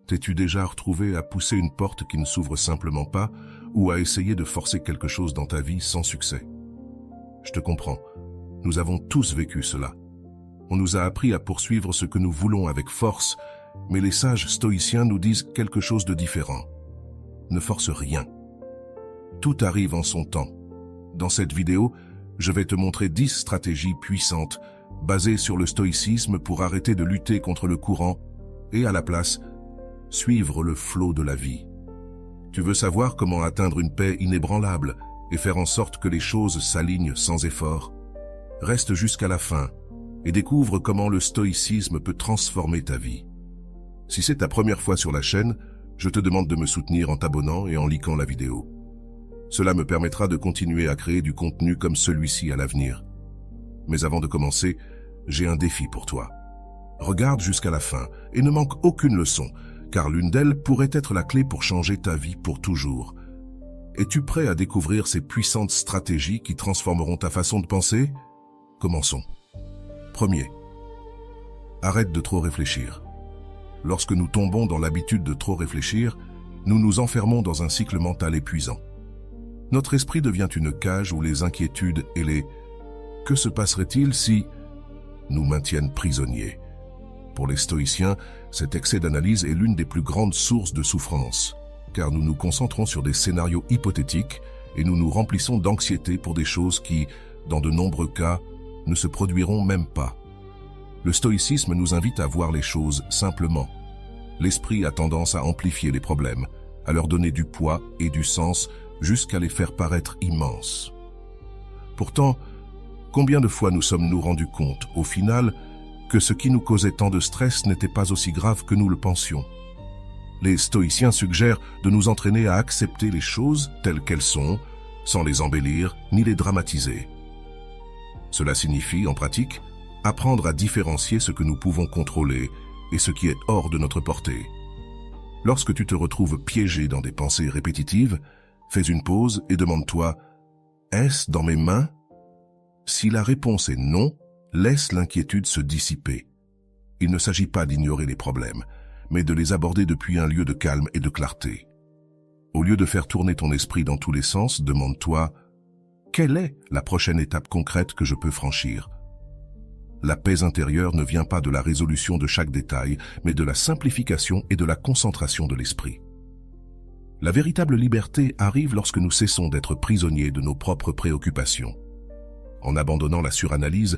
T'es-tu déjà retrouvé à pousser une porte qui ne s'ouvre simplement pas ou à essayer de forcer quelque chose dans ta vie sans succès? Je te comprends. Nous avons tous vécu cela. On nous a appris à poursuivre ce que nous voulons avec force, mais les sages stoïciens nous disent quelque chose de différent. Ne force rien. Tout arrive en son temps. Dans cette vidéo, je vais te montrer 10 stratégies puissantes basées sur le stoïcisme pour arrêter de lutter contre le courant et à la place, suivre le flot de la vie. Tu veux savoir comment atteindre une paix inébranlable et faire en sorte que les choses s'alignent sans effort? Reste jusqu'à la fin et découvre comment le stoïcisme peut transformer ta vie. Si c'est ta première fois sur la chaîne, je te demande de me soutenir en t'abonnant et en likant la vidéo. Cela me permettra de continuer à créer du contenu comme celui-ci à l'avenir. Mais avant de commencer, j'ai un défi pour toi. Regarde jusqu'à la fin et ne manque aucune leçon, car l'une d'elles pourrait être la clé pour changer ta vie pour toujours. Es-tu prêt à découvrir ces puissantes stratégies qui transformeront ta façon de penser? Commençons. Premier, arrête de trop réfléchir. Lorsque nous tombons dans l'habitude de trop réfléchir, nous nous enfermons dans un cycle mental épuisant. Notre esprit devient une cage où les inquiétudes et les « que se passerait-il si » nous maintiennent prisonniers. Pour les stoïciens, cet excès d'analyse est l'une des plus grandes sources de souffrance, car nous nous concentrons sur des scénarios hypothétiques et nous nous remplissons d'anxiété pour des choses qui, dans de nombreux cas, ne se produiront même pas. Le stoïcisme nous invite à voir les choses simplement. L'esprit a tendance à amplifier les problèmes, à leur donner du poids et du sens jusqu'à les faire paraître immenses. Pourtant, combien de fois nous sommes-nous rendus compte, au final, que ce qui nous causait tant de stress n'était pas aussi grave que nous le pensions? Les stoïciens suggèrent de nous entraîner à accepter les choses telles qu'elles sont, sans les embellir ni les dramatiser. Cela signifie, en pratique, apprendre à différencier ce que nous pouvons contrôler et ce qui est hors de notre portée. Lorsque tu te retrouves piégé dans des pensées répétitives, fais une pause et demande-toi « Est-ce dans mes mains ?» Si la réponse est non, laisse l'inquiétude se dissiper. Il ne s'agit pas d'ignorer les problèmes, mais de les aborder depuis un lieu de calme et de clarté. Au lieu de faire tourner ton esprit dans tous les sens, demande-toi « Quelle est la prochaine étape concrète que je peux franchir ?» La paix intérieure ne vient pas de la résolution de chaque détail, mais de la simplification et de la concentration de l'esprit. La véritable liberté arrive lorsque nous cessons d'être prisonniers de nos propres préoccupations. En abandonnant la suranalyse,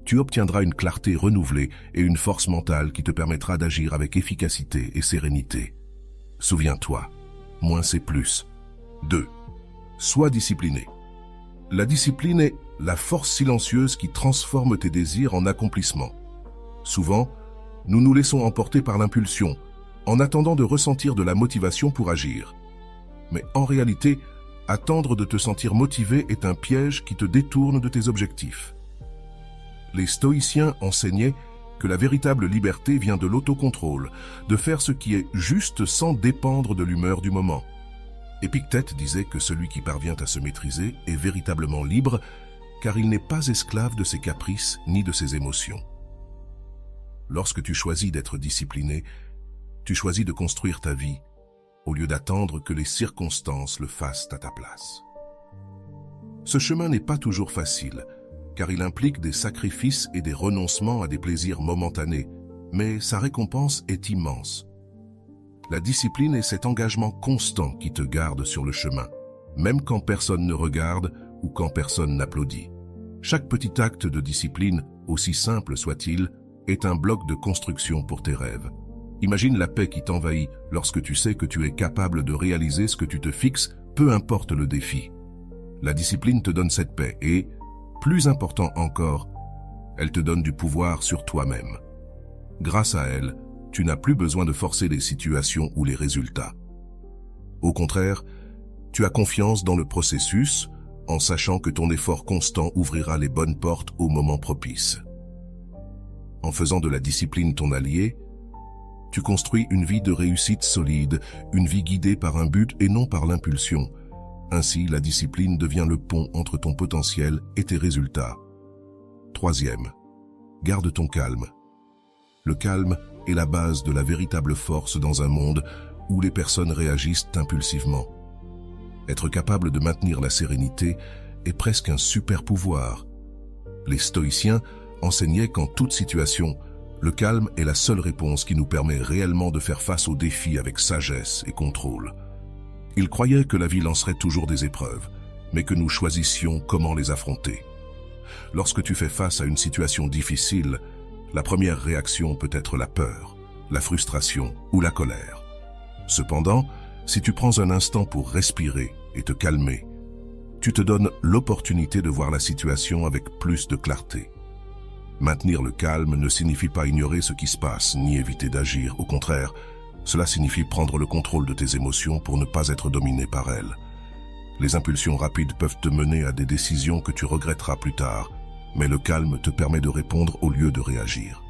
tu obtiendras une clarté renouvelée et une force mentale qui te permettra d'agir avec efficacité et sérénité. Souviens-toi, moins c'est plus. 2. Sois discipliné. La discipline est la force silencieuse qui transforme tes désirs en accomplissements. Souvent, nous nous laissons emporter par l'impulsion, en attendant de ressentir de la motivation pour agir. Mais en réalité, attendre de te sentir motivé est un piège qui te détourne de tes objectifs. Les stoïciens enseignaient que la véritable liberté vient de l'autocontrôle, de faire ce qui est juste sans dépendre de l'humeur du moment. Épictète disait que celui qui parvient à se maîtriser est véritablement libre, car il n'est pas esclave de ses caprices ni de ses émotions. Lorsque tu choisis d'être discipliné, tu choisis de construire ta vie, au lieu d'attendre que les circonstances le fassent à ta place. Ce chemin n'est pas toujours facile, car il implique des sacrifices et des renoncements à des plaisirs momentanés, mais sa récompense est immense. La discipline est cet engagement constant qui te garde sur le chemin, même quand personne ne regarde ou quand personne n'applaudit. Chaque petit acte de discipline, aussi simple soit-il, est un bloc de construction pour tes rêves. Imagine la paix qui t'envahit lorsque tu sais que tu es capable de réaliser ce que tu te fixes, peu importe le défi. La discipline te donne cette paix et, plus important encore, elle te donne du pouvoir sur toi-même. Grâce à elle, tu n'as plus besoin de forcer les situations ou les résultats. Au contraire, tu as confiance dans le processus en sachant que ton effort constant ouvrira les bonnes portes au moment propice. En faisant de la discipline ton allié, tu construis une vie de réussite solide, une vie guidée par un but et non par l'impulsion. Ainsi, la discipline devient le pont entre ton potentiel et tes résultats. Troisième, garde ton calme. Le calme est la base de la véritable force dans un monde où les personnes réagissent impulsivement. Être capable de maintenir la sérénité est presque un super pouvoir. Les stoïciens enseignaient qu'en toute situation, le calme est la seule réponse qui nous permet réellement de faire face aux défis avec sagesse et contrôle. Ils croyaient que la vie lancerait toujours des épreuves, mais que nous choisissions comment les affronter. Lorsque tu fais face à une situation difficile, la première réaction peut être la peur, la frustration ou la colère. Cependant, si tu prends un instant pour respirer et te calmer, tu te donnes l'opportunité de voir la situation avec plus de clarté. Maintenir le calme ne signifie pas ignorer ce qui se passe, ni éviter d'agir. Au contraire, cela signifie prendre le contrôle de tes émotions pour ne pas être dominé par elles. Les impulsions rapides peuvent te mener à des décisions que tu regretteras plus tard, mais le calme te permet de répondre au lieu de réagir.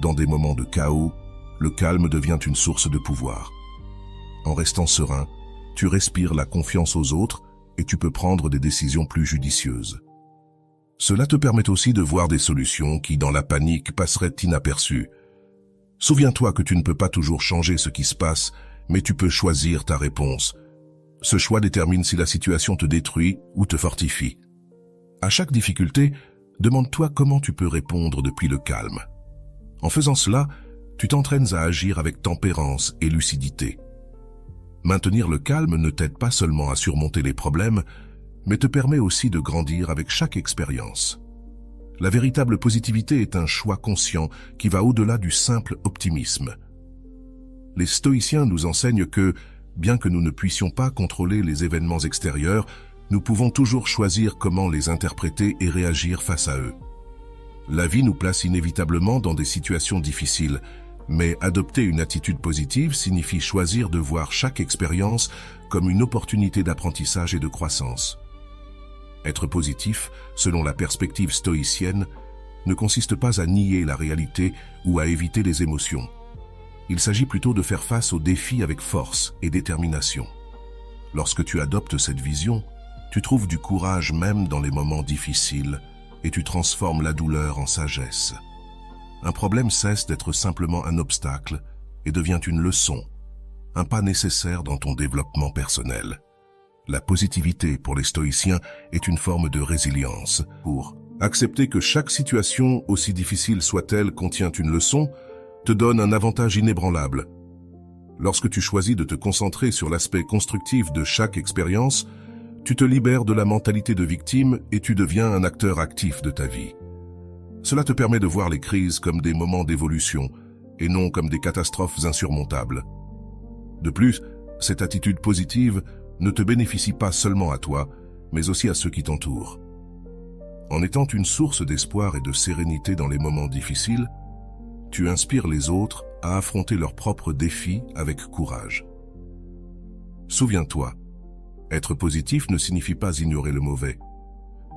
Dans des moments de chaos, le calme devient une source de pouvoir. En restant serein, tu respires la confiance aux autres et tu peux prendre des décisions plus judicieuses. Cela te permet aussi de voir des solutions qui, dans la panique, passeraient inaperçues. Souviens-toi que tu ne peux pas toujours changer ce qui se passe, mais tu peux choisir ta réponse. Ce choix détermine si la situation te détruit ou te fortifie. À chaque difficulté, demande-toi comment tu peux répondre depuis le calme. En faisant cela, tu t'entraînes à agir avec tempérance et lucidité. Maintenir le calme ne t'aide pas seulement à surmonter les problèmes, mais te permet aussi de grandir avec chaque expérience. La véritable positivité est un choix conscient qui va au-delà du simple optimisme. Les stoïciens nous enseignent que, bien que nous ne puissions pas contrôler les événements extérieurs, nous pouvons toujours choisir comment les interpréter et réagir face à eux. La vie nous place inévitablement dans des situations difficiles, mais adopter une attitude positive signifie choisir de voir chaque expérience comme une opportunité d'apprentissage et de croissance. Être positif, selon la perspective stoïcienne, ne consiste pas à nier la réalité ou à éviter les émotions. Il s'agit plutôt de faire face aux défis avec force et détermination. Lorsque tu adoptes cette vision, tu trouves du courage même dans les moments difficiles et tu transformes la douleur en sagesse. Un problème cesse d'être simplement un obstacle et devient une leçon, un pas nécessaire dans ton développement personnel. La positivité pour les stoïciens est une forme de résilience. Pour accepter que chaque situation, aussi difficile soit-elle, contient une leçon, te donne un avantage inébranlable. Lorsque tu choisis de te concentrer sur l'aspect constructif de chaque expérience, tu te libères de la mentalité de victime et tu deviens un acteur actif de ta vie. Cela te permet de voir les crises comme des moments d'évolution et non comme des catastrophes insurmontables. De plus, cette attitude positive ne te bénéficie pas seulement à toi, mais aussi à ceux qui t'entourent. En étant une source d'espoir et de sérénité dans les moments difficiles, tu inspires les autres à affronter leurs propres défis avec courage. Souviens-toi, être positif ne signifie pas ignorer le mauvais,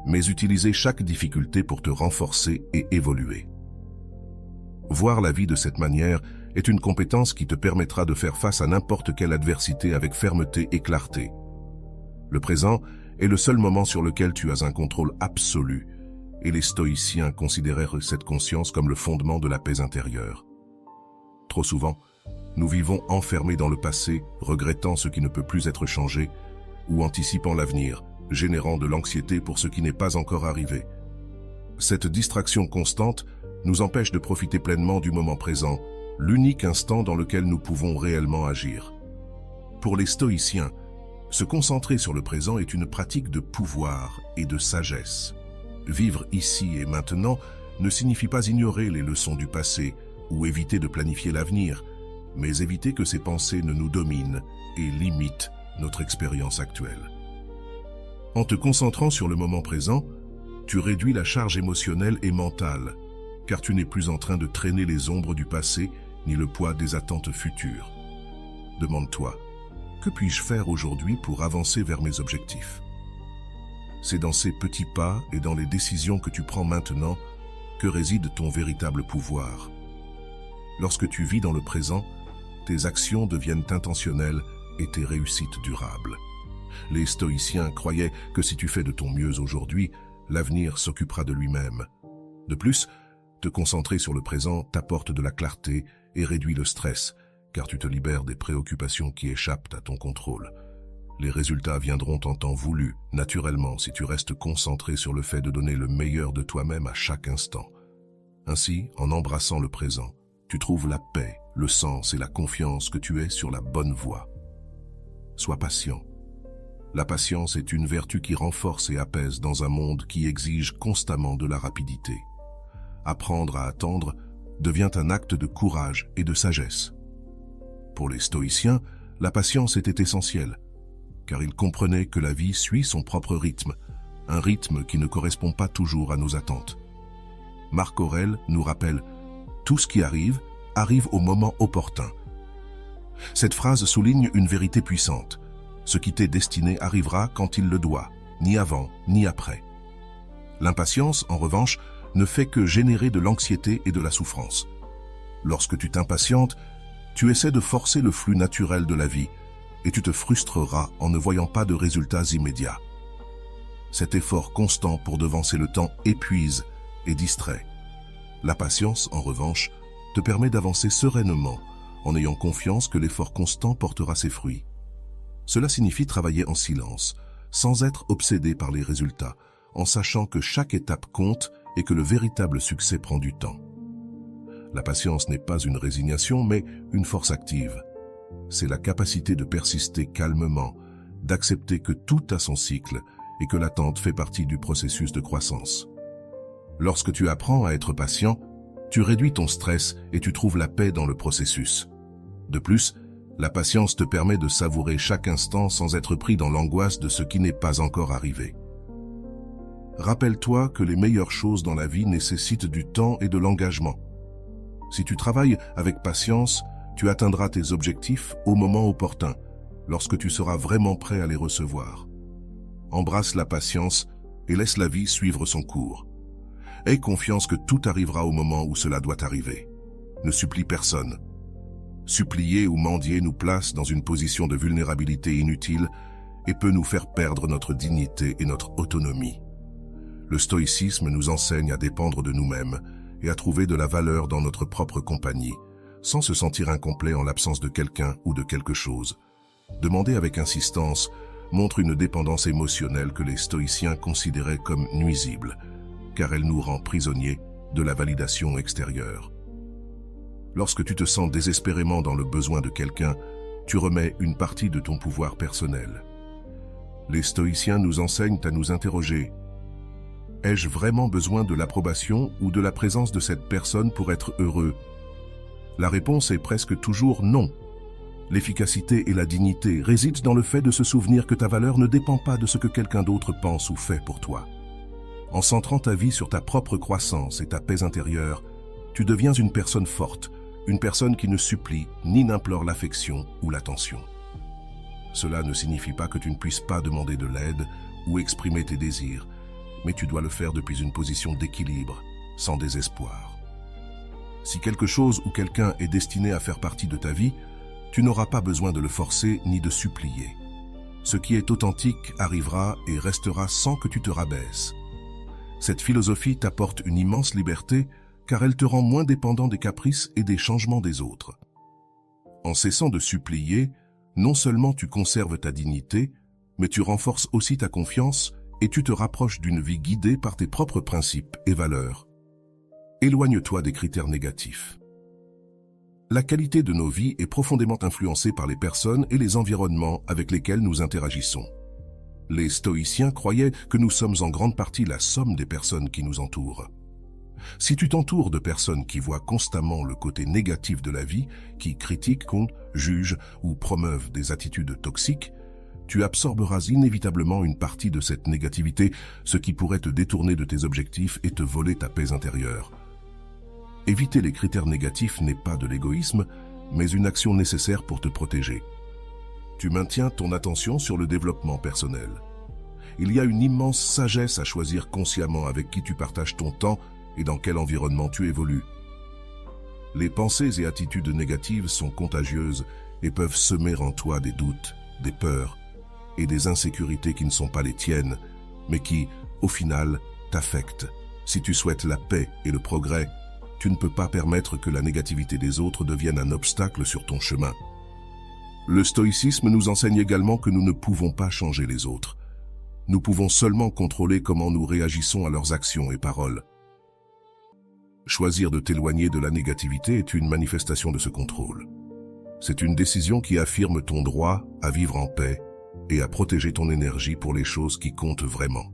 mais utiliser chaque difficulté pour te renforcer et évoluer. Voir la vie de cette manière est une compétence qui te permettra de faire face à n'importe quelle adversité avec fermeté et clarté. Le présent est le seul moment sur lequel tu as un contrôle absolu, et les stoïciens considérèrent cette conscience comme le fondement de la paix intérieure. Trop souvent, nous vivons enfermés dans le passé, regrettant ce qui ne peut plus être changé, ou anticipant l'avenir, générant de l'anxiété pour ce qui n'est pas encore arrivé. Cette distraction constante nous empêche de profiter pleinement du moment présent, l'unique instant dans lequel nous pouvons réellement agir. Pour les stoïciens, se concentrer sur le présent est une pratique de pouvoir et de sagesse. Vivre ici et maintenant ne signifie pas ignorer les leçons du passé ou éviter de planifier l'avenir, mais éviter que ces pensées ne nous dominent et limitent notre expérience actuelle. En te concentrant sur le moment présent, tu réduis la charge émotionnelle et mentale, car tu n'es plus en train de traîner les ombres du passé ni le poids des attentes futures. Demande-toi, que puis-je faire aujourd'hui pour avancer vers mes objectifs ? C'est dans ces petits pas et dans les décisions que tu prends maintenant que réside ton véritable pouvoir. Lorsque tu vis dans le présent, tes actions deviennent intentionnelles et tes réussites durables. Les stoïciens croyaient que si tu fais de ton mieux aujourd'hui, l'avenir s'occupera de lui-même. De plus, Te concentrer sur le présent t'apporte de la clarté et réduit le stress, car tu te libères des préoccupations qui échappent à ton contrôle. Les résultats viendront en temps voulu, naturellement, si tu restes concentré sur le fait de donner le meilleur de toi-même à chaque instant. Ainsi, en embrassant le présent, tu trouves la paix, le sens et la confiance que tu es sur la bonne voie. Sois patient. La patience est une vertu qui renforce et apaise dans un monde qui exige constamment de la rapidité. Apprendre à attendre devient un acte de courage et de sagesse. Pour les stoïciens, la patience était essentielle, car ils comprenaient que la vie suit son propre rythme, un rythme qui ne correspond pas toujours à nos attentes. Marc Aurèle nous rappelle « Tout ce qui arrive, arrive au moment opportun ». Cette phrase souligne une vérité puissante. Ce qui t'est destiné arrivera quand il le doit, ni avant, ni après. L'impatience, en revanche, ne fait que générer de l'anxiété et de la souffrance. Lorsque tu t'impatientes, tu essaies de forcer le flux naturel de la vie et tu te frustreras en ne voyant pas de résultats immédiats. Cet effort constant pour devancer le temps épuise et distrait. La patience, en revanche, te permet d'avancer sereinement en ayant confiance que l'effort constant portera ses fruits. Cela signifie travailler en silence, sans être obsédé par les résultats, en sachant que chaque étape compte et que le véritable succès prend du temps. La patience n'est pas une résignation, mais une force active. C'est la capacité de persister calmement, d'accepter que tout a son cycle et que l'attente fait partie du processus de croissance. Lorsque tu apprends à être patient, tu réduis ton stress et tu trouves la paix dans le processus. De plus, la patience te permet de savourer chaque instant sans être pris dans l'angoisse de ce qui n'est pas encore arrivé. Rappelle-toi que les meilleures choses dans la vie nécessitent du temps et de l'engagement. Si tu travailles avec patience, tu atteindras tes objectifs au moment opportun, lorsque tu seras vraiment prêt à les recevoir. Embrasse la patience et laisse la vie suivre son cours. Aie confiance que tout arrivera au moment où cela doit arriver. Ne supplie personne. Supplier ou mendier nous place dans une position de vulnérabilité inutile et peut nous faire perdre notre dignité et notre autonomie. Le stoïcisme nous enseigne à dépendre de nous-mêmes et à trouver de la valeur dans notre propre compagnie, sans se sentir incomplet en l'absence de quelqu'un ou de quelque chose. Demander avec insistance montre une dépendance émotionnelle que les stoïciens considéraient comme nuisible, car elle nous rend prisonniers de la validation extérieure. Lorsque tu te sens désespérément dans le besoin de quelqu'un, tu remets une partie de ton pouvoir personnel. Les stoïciens nous enseignent à nous interroger. Ai-je vraiment besoin de l'approbation ou de la présence de cette personne pour être heureux? La réponse est presque toujours non. L'efficacité et la dignité résident dans le fait de se souvenir que ta valeur ne dépend pas de ce que quelqu'un d'autre pense ou fait pour toi. En centrant ta vie sur ta propre croissance et ta paix intérieure, tu deviens une personne forte, une personne qui ne supplie ni n'implore l'affection ou l'attention. Cela ne signifie pas que tu ne puisses pas demander de l'aide ou exprimer tes désirs, mais tu dois le faire depuis une position d'équilibre, sans désespoir. Si quelque chose ou quelqu'un est destiné à faire partie de ta vie, tu n'auras pas besoin de le forcer ni de supplier. Ce qui est authentique arrivera et restera sans que tu te rabaisses. Cette philosophie t'apporte une immense liberté car elle te rend moins dépendant des caprices et des changements des autres. En cessant de supplier, non seulement tu conserves ta dignité, mais tu renforces aussi ta confiance et tu te rapproches d'une vie guidée par tes propres principes et valeurs. Éloigne-toi des critères négatifs. La qualité de nos vies est profondément influencée par les personnes et les environnements avec lesquels nous interagissons. Les stoïciens croyaient que nous sommes en grande partie la somme des personnes qui nous entourent. Si tu t'entoures de personnes qui voient constamment le côté négatif de la vie, qui critiquent, jugent ou promeuvent des attitudes toxiques, tu absorberas inévitablement une partie de cette négativité, ce qui pourrait te détourner de tes objectifs et te voler ta paix intérieure. Éviter les critères négatifs n'est pas de l'égoïsme, mais une action nécessaire pour te protéger. Tu maintiens ton attention sur le développement personnel. Il y a une immense sagesse à choisir consciemment avec qui tu partages ton temps et dans quel environnement tu évolues. Les pensées et attitudes négatives sont contagieuses et peuvent semer en toi des doutes, des peurs et des insécurités qui ne sont pas les tiennes, mais qui, au final, t'affectent. Si tu souhaites la paix et le progrès, tu ne peux pas permettre que la négativité des autres devienne un obstacle sur ton chemin. Le stoïcisme nous enseigne également que nous ne pouvons pas changer les autres. Nous pouvons seulement contrôler comment nous réagissons à leurs actions et paroles. Choisir de t'éloigner de la négativité est une manifestation de ce contrôle. C'est une décision qui affirme ton droit à vivre en paix et à protéger ton énergie pour les choses qui comptent vraiment.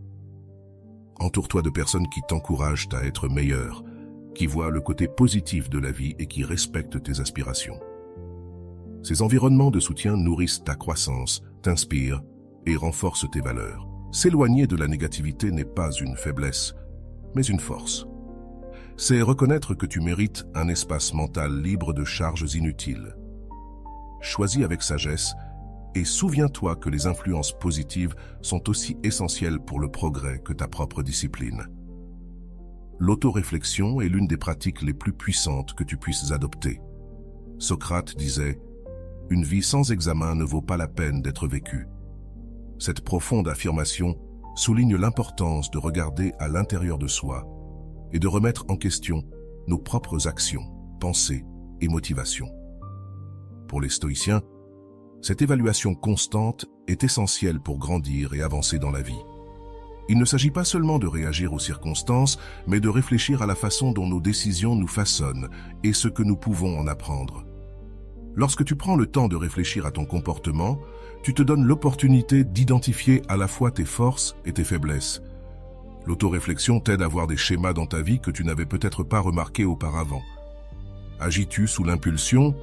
Entoure-toi de personnes qui t'encouragent à être meilleur, qui voient le côté positif de la vie et qui respectent tes aspirations. Ces environnements de soutien nourrissent ta croissance, t'inspirent et renforcent tes valeurs. S'éloigner de la négativité n'est pas une faiblesse, mais une force. C'est reconnaître que tu mérites un espace mental libre de charges inutiles. Choisis avec sagesse et souviens-toi que les influences positives sont aussi essentielles pour le progrès que ta propre discipline. L'autoréflexion est l'une des pratiques les plus puissantes que tu puisses adopter. Socrate disait « Une vie sans examen ne vaut pas la peine d'être vécue ». Cette profonde affirmation souligne l'importance de regarder à l'intérieur de soi et de remettre en question nos propres actions, pensées et motivations. Pour les stoïciens, cette évaluation constante est essentielle pour grandir et avancer dans la vie. Il ne s'agit pas seulement de réagir aux circonstances, mais de réfléchir à la façon dont nos décisions nous façonnent et ce que nous pouvons en apprendre. Lorsque tu prends le temps de réfléchir à ton comportement, tu te donnes l'opportunité d'identifier à la fois tes forces et tes faiblesses. L'autoréflexion t'aide à voir des schémas dans ta vie que tu n'avais peut-être pas remarqués auparavant. Agis-tu sous l'impulsion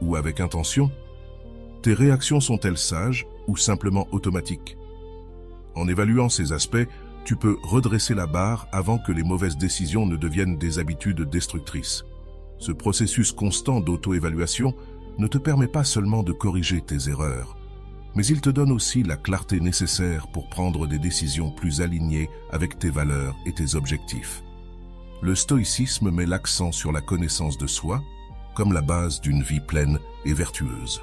ou avec intention? Tes réactions sont-elles sages ou simplement automatiques? En évaluant ces aspects, tu peux redresser la barre avant que les mauvaises décisions ne deviennent des habitudes destructrices. Ce processus constant d'auto-évaluation ne te permet pas seulement de corriger tes erreurs, mais il te donne aussi la clarté nécessaire pour prendre des décisions plus alignées avec tes valeurs et tes objectifs. Le stoïcisme met l'accent sur la connaissance de soi comme la base d'une vie pleine et vertueuse.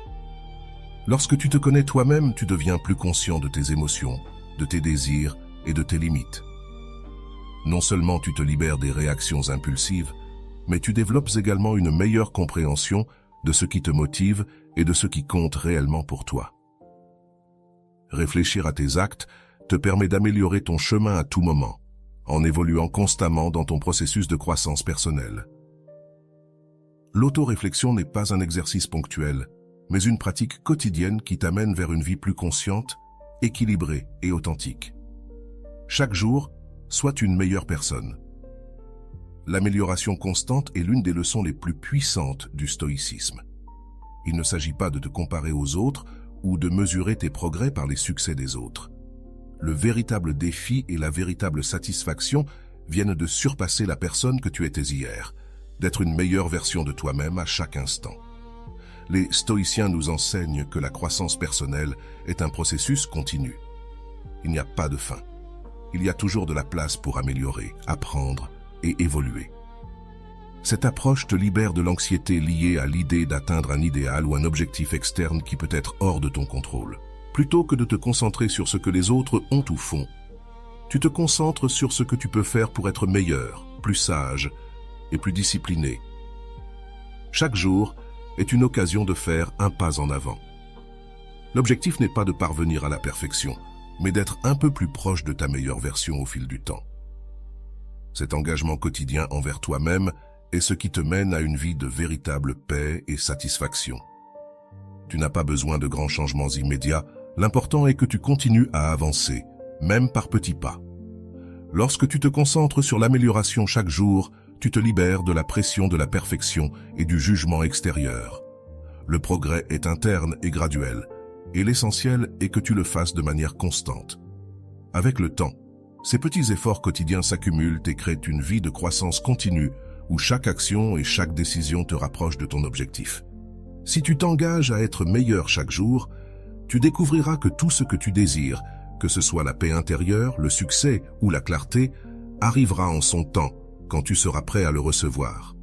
Lorsque tu te connais toi-même, tu deviens plus conscient de tes émotions, de tes désirs et de tes limites. Non seulement tu te libères des réactions impulsives, mais tu développes également une meilleure compréhension de ce qui te motive et de ce qui compte réellement pour toi. Réfléchir à tes actes te permet d'améliorer ton chemin à tout moment, en évoluant constamment dans ton processus de croissance personnelle. L'autoréflexion n'est pas un exercice ponctuel, mais une pratique quotidienne qui t'amène vers une vie plus consciente, équilibrée et authentique. Chaque jour, sois une meilleure personne. L'amélioration constante est l'une des leçons les plus puissantes du stoïcisme. Il ne s'agit pas de te comparer aux autres ou de mesurer tes progrès par les succès des autres. Le véritable défi et la véritable satisfaction viennent de surpasser la personne que tu étais hier, d'être une meilleure version de toi-même à chaque instant. Les stoïciens nous enseignent que la croissance personnelle est un processus continu. Il n'y a pas de fin. Il y a toujours de la place pour améliorer, apprendre et évoluer. Cette approche te libère de l'anxiété liée à l'idée d'atteindre un idéal ou un objectif externe qui peut être hors de ton contrôle. Plutôt que de te concentrer sur ce que les autres ont ou font, tu te concentres sur ce que tu peux faire pour être meilleur, plus sage et plus discipliné. Chaque jour est une occasion de faire un pas en avant. L'objectif n'est pas de parvenir à la perfection, mais d'être un peu plus proche de ta meilleure version au fil du temps. Cet engagement quotidien envers toi-même est ce qui te mène à une vie de véritable paix et satisfaction. Tu n'as pas besoin de grands changements immédiats, l'important est que tu continues à avancer, même par petits pas. Lorsque tu te concentres sur l'amélioration chaque jour, tu te libères de la pression de la perfection et du jugement extérieur. Le progrès est interne et graduel, et l'essentiel est que tu le fasses de manière constante. Avec le temps, ces petits efforts quotidiens s'accumulent et créent une vie de croissance continue où chaque action et chaque décision te rapprochent de ton objectif. Si tu t'engages à être meilleur chaque jour, tu découvriras que tout ce que tu désires, que ce soit la paix intérieure, le succès ou la clarté, arrivera en son temps, quand tu seras prêt à le recevoir.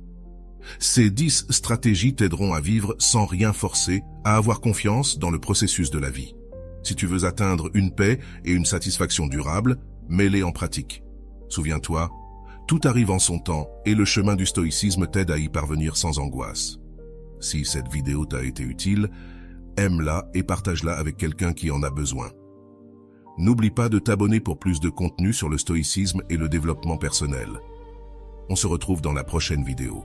Ces 10 stratégies t'aideront à vivre sans rien forcer, à avoir confiance dans le processus de la vie. Si tu veux atteindre une paix et une satisfaction durable, mets-les en pratique. Souviens-toi, Tout arrive en son temps et le chemin du stoïcisme t'aide à y parvenir sans angoisse. Si cette vidéo t'a été utile, aime-la et partage-la avec quelqu'un qui en a besoin. N'oublie pas de t'abonner pour plus de contenu sur le stoïcisme et le développement personnel. On se retrouve dans la prochaine vidéo.